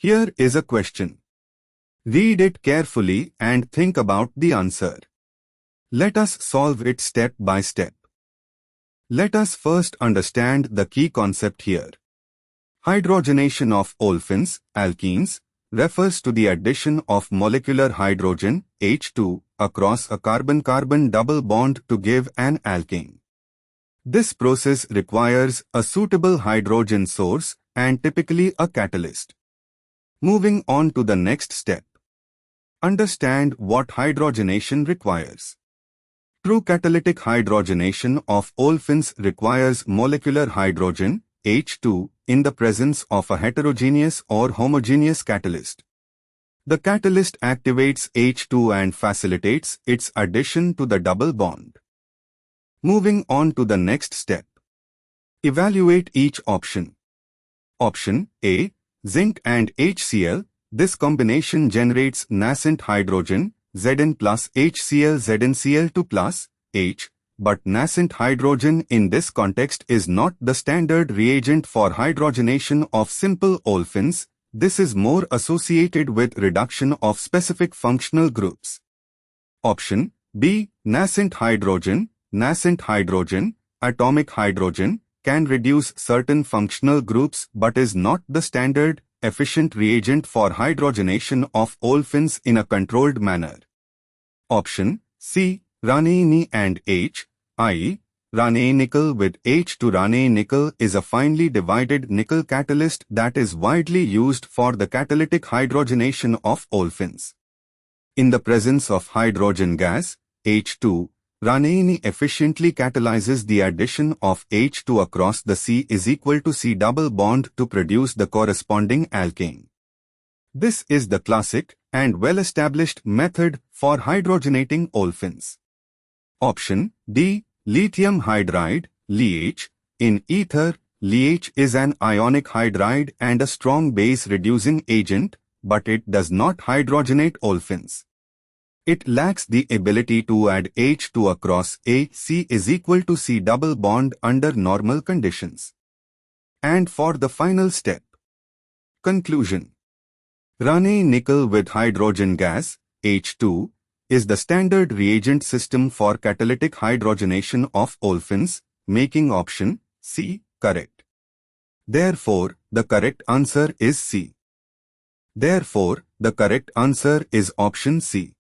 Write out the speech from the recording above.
Here is a question. Read it carefully and think about the answer. Let us solve it step by step. Let us first understand the key concept here. Hydrogenation of olefins, alkenes, refers to the addition of molecular hydrogen, H2, across a carbon-carbon double bond to give an alkane. This process requires a suitable hydrogen source and typically a catalyst. Moving on to the next step. Understand what hydrogenation requires. True catalytic hydrogenation of olefins requires molecular hydrogen, H2, in the presence of a heterogeneous or homogeneous catalyst. The catalyst activates H2 and facilitates its addition to the double bond. Moving on to the next step. Evaluate each option. Option A, zinc and HCl. This combination generates nascent hydrogen, Zn plus HCl ZnCl2 plus H, but nascent hydrogen in this context is not the standard reagent for hydrogenation of simple olefins. This is more associated with reduction of specific functional groups. Option B, nascent hydrogen. Nascent hydrogen, atomic hydrogen, can reduce certain functional groups but is not the standard, efficient reagent for hydrogenation of olefins in a controlled manner. Option C, Raney and H, i.e., Raney nickel with H2. Raney nickel is a finely divided nickel catalyst that is widely used for the catalytic hydrogenation of olefins. In the presence of hydrogen gas, H2, Raney efficiently catalyzes the addition of H2 across the C is equal to C double bond to produce the corresponding alkane. This is the classic and well-established method for hydrogenating olefins. Option D, lithium hydride, LiH. In ether, LiH is an ionic hydride and a strong base-reducing agent, but it does not hydrogenate olefins. It lacks the ability to add H2 across A. C is equal to C double bond under normal conditions. And for the final step. Conclusion. Raney nickel with hydrogen gas, H2, is the standard reagent system for catalytic hydrogenation of olefins, making option C correct. Therefore, the correct answer is C. Therefore, the correct answer is option C.